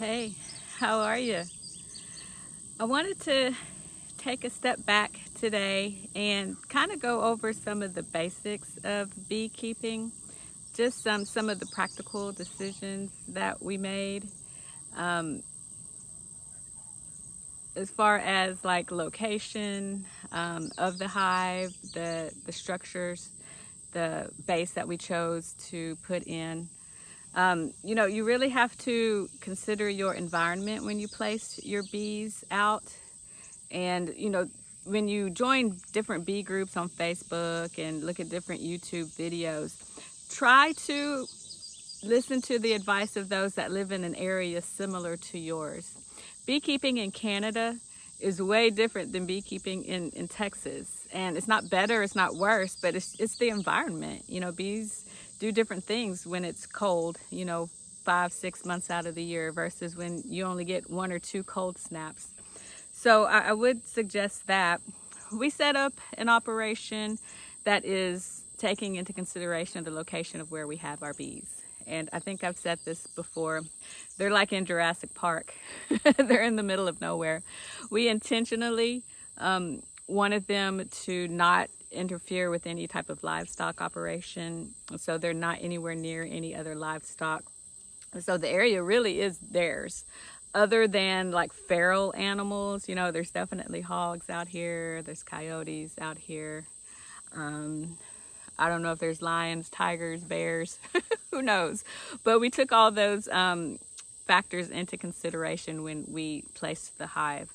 Hey, how are you? I wanted to take a step back today and kind of go over some of the basics of beekeeping, just some of the practical decisions that we made um, as far as like location of the hive, the structures, the base that we chose to put in. You really have to consider your environment when you place your bees out. And, when you join different bee groups on Facebook and look at different YouTube videos, try to listen to the advice of those that live in an area similar to yours. Beekeeping in Canada is way different than beekeeping in Texas. And it's not better, it's not worse, but it's the environment. Bees do different things when it's cold, 5-6 months out of the year versus when you only get 1 or 2 cold snaps. So I would suggest that we set up an operation that is taking into consideration the location of where we have our bees. And I think I've said this before, they're like in Jurassic Park. They're in the middle of nowhere. We intentionally wanted them to not interfere with any type of livestock operation. So they're not anywhere near any other livestock. So the area really is theirs. Other than like feral animals, there's definitely hogs out here, there's coyotes out here. I don't know if there's lions, tigers, bears, who knows? But we took all those factors into consideration when we placed the hive.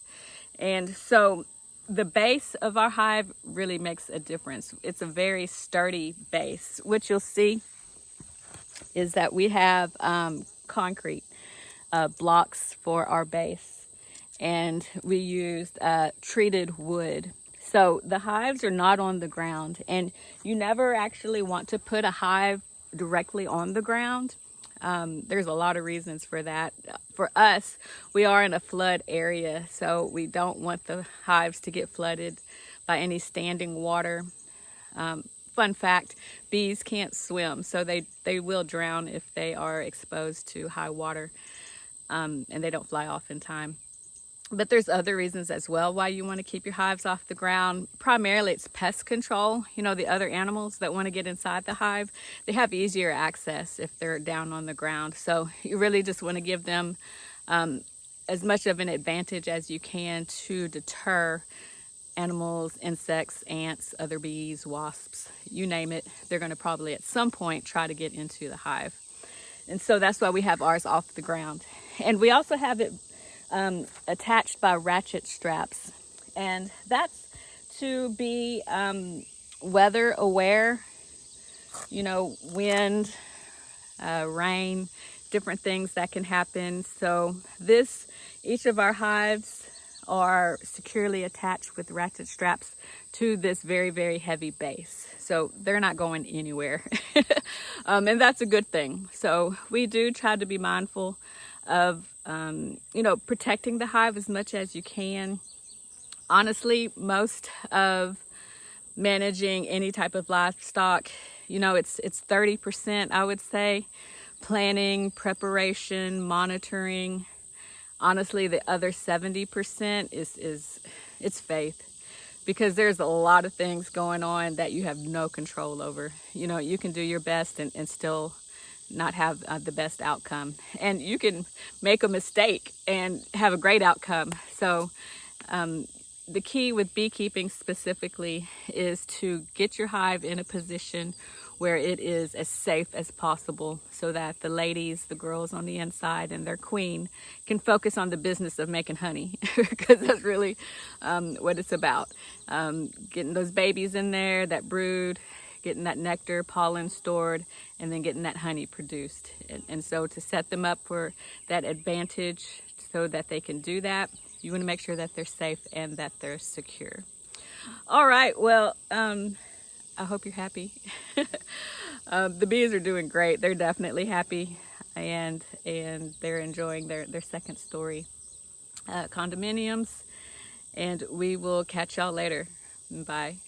And so the base of our hive really makes a difference. It's a very sturdy base. What you'll see is that we have concrete blocks for our base, and we used treated wood. So the hives are not on the ground, and you never actually want to put a hive directly on the ground. There's a lot of reasons for that. For us, we are in a flood area, so we don't want the hives to get flooded by any standing water. Fun fact, bees can't swim, so they will drown if they are exposed to high water, and they don't fly off in time. But there's other reasons as well why you want to keep your hives off the ground. Primarily, it's pest control. The other animals that want to get inside the hive, they have easier access if they're down on the ground. So you really just want to give them as much of an advantage as you can to deter animals, insects, ants, other bees, wasps, you name it. They're going to probably at some point try to get into the hive. And so that's why we have ours off the ground. And we also have it attached by ratchet straps, and that's to be weather aware, wind, rain, different things that can happen. So each of our hives are securely attached with ratchet straps to this very, very heavy base. So they're not going anywhere. And that's a good thing. So we do try to be mindful of protecting the hive as much as you can. Honestly, most of managing any type of livestock, it's 30%, I would say, planning, preparation, monitoring. Honestly, the other 70% it's faith, because there's a lot of things going on that you have no control over. You can do your best and still not have the best outcome, and you can make a mistake and have a great outcome. So the key with beekeeping specifically is to get your hive in a position where it is as safe as possible, so that the ladies, the girls on the inside and their queen, can focus on the business of making honey, because that's really what it's about. Getting those babies in there, that brood, getting that nectar, pollen stored, and then getting that honey produced. And so to set them up for that advantage so that they can do that, you want to make sure that they're safe and that they're secure. All right, well, I hope you're happy. The bees are doing great. They're definitely happy, and they're enjoying their second story condominiums. And we will catch y'all later. Bye.